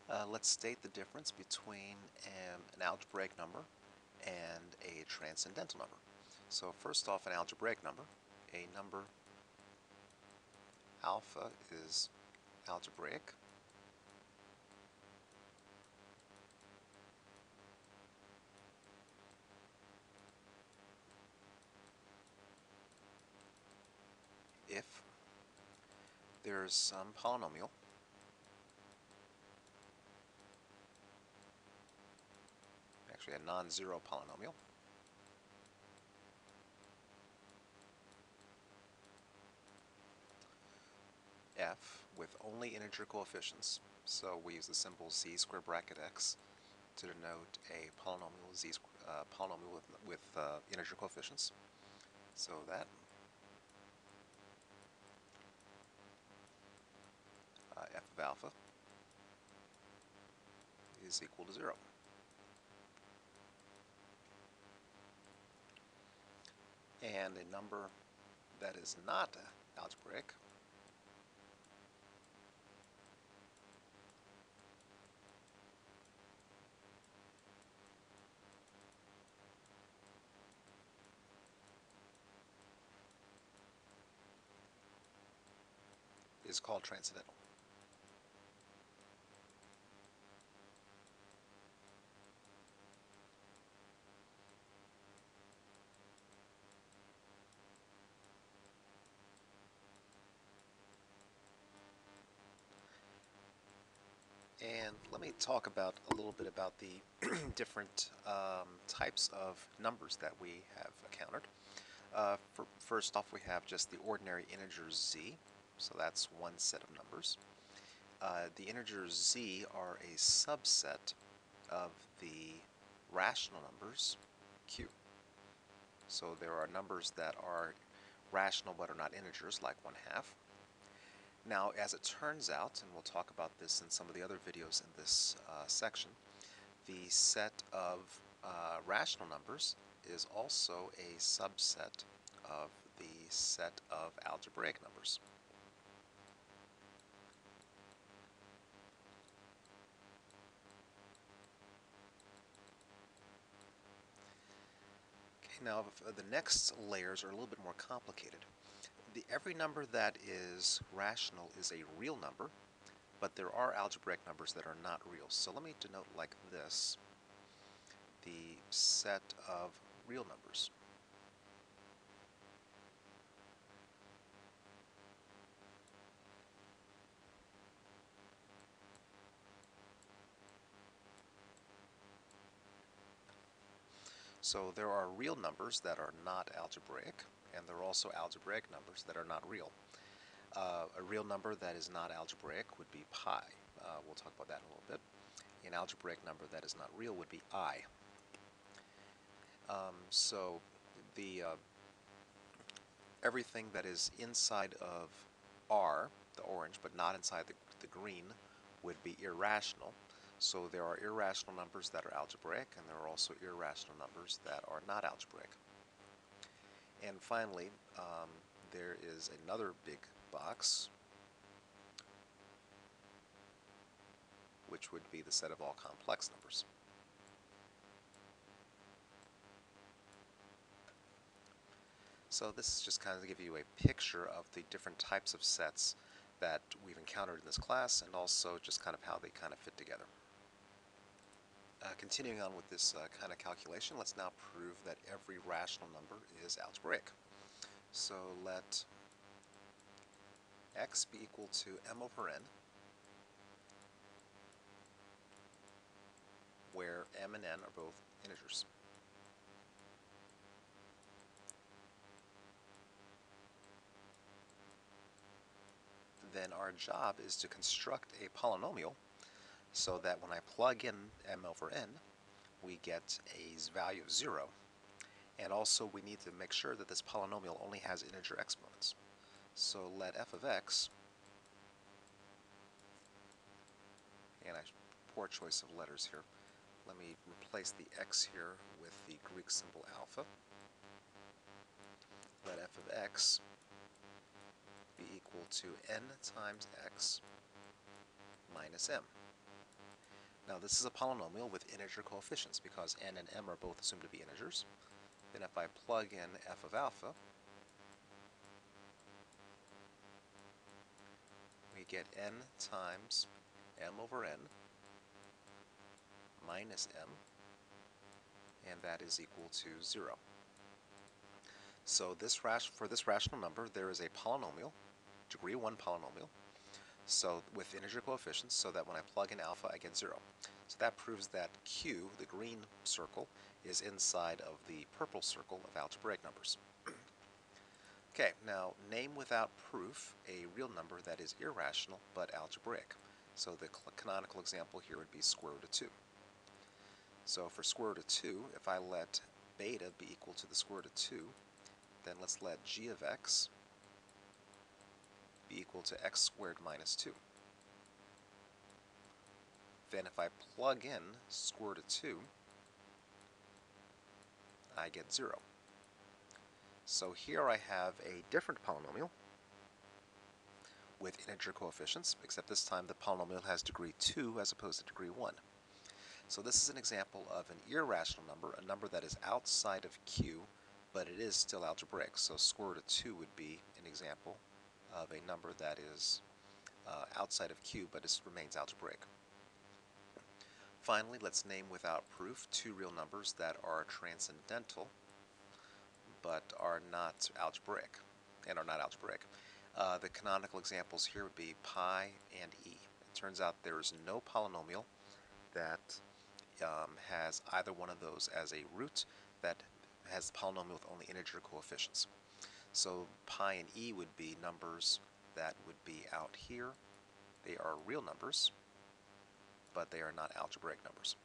Let's state the difference between an algebraic number and a transcendental number. So first off, an algebraic number. A number alpha is algebraic. If there's some polynomial, actually a non-zero polynomial, f with only integer coefficients. So we use the symbol z square bracket x to denote a polynomial polynomial with integer coefficients. So that f of alpha is equal to 0. And a number that is not algebraic is called transcendental. And let me talk about a little bit about the different types of numbers that we have encountered. First off, we have just the ordinary integer z, so that's one set of numbers. The integers z are a subset of the rational numbers q. So there are numbers that are rational but are not integers, like 1/2. Now, as it turns out, and we'll talk about this in some of the other videos in this section, the set of rational numbers is also a subset of the set of algebraic numbers. Okay, now the next layers are a little bit more complicated. Every number that is rational is a real number, but there are algebraic numbers that are not real. So let me denote like this the set of real numbers. So there are real numbers that are not algebraic, and there are also algebraic numbers that are not real. A real number that is not algebraic would be pi. We'll talk about that in a little bit. An algebraic number that is not real would be I. So the everything that is inside of R, the orange, but not inside the green, would be irrational. So there are irrational numbers that are algebraic, and there are also irrational numbers that are not algebraic. And finally, there is another big box, which would be the set of all complex numbers. So this is just kind of to give you a picture of the different types of sets that we've encountered in this class, and also just kind of how they kind of fit together. Continuing on with this kind of calculation, let's now prove that every rational number is algebraic. So let x be equal to m over n, where m and n are both integers. Then our job is to construct a polynomial so that when I plug in m over n, we get a value of 0. And also we need to make sure that this polynomial only has integer exponents. So let f of x, and poor choice of letters here. Let me replace the x here with the Greek symbol alpha. Let f of x be equal to n times x minus m. Now this is a polynomial with integer coefficients because n and m are both assumed to be integers. Then if I plug in f of alpha, we get n times m over n minus m, and that is equal to 0. So for this rational number, there is a polynomial, degree 1 polynomial, so with integer coefficients, so that when I plug in alpha, I get 0. So that proves that Q, the green circle, is inside of the purple circle of algebraic numbers. Okay, now name without proof a real number that is irrational but algebraic. So the canonical example here would be square root of 2. So for square root of 2, if I let beta be equal to the square root of 2, then let's let g of x be equal to x squared minus 2. Then if I plug in square root of 2, I get 0. So here I have a different polynomial with integer coefficients, except this time the polynomial has degree 2 as opposed to degree 1. So this is an example of an irrational number, a number that is outside of Q, but it is still algebraic. So square root of 2 would be an example of a number that is outside of Q, but it remains algebraic. Finally, let's name without proof two real numbers that are transcendental, but are not algebraic, and are not algebraic. The canonical examples here would be pi and e. It turns out there is no polynomial that has either one of those as a root that has the polynomial with only integer coefficients. So pi and e would be numbers that would be out here. They are real numbers, but they are not algebraic numbers.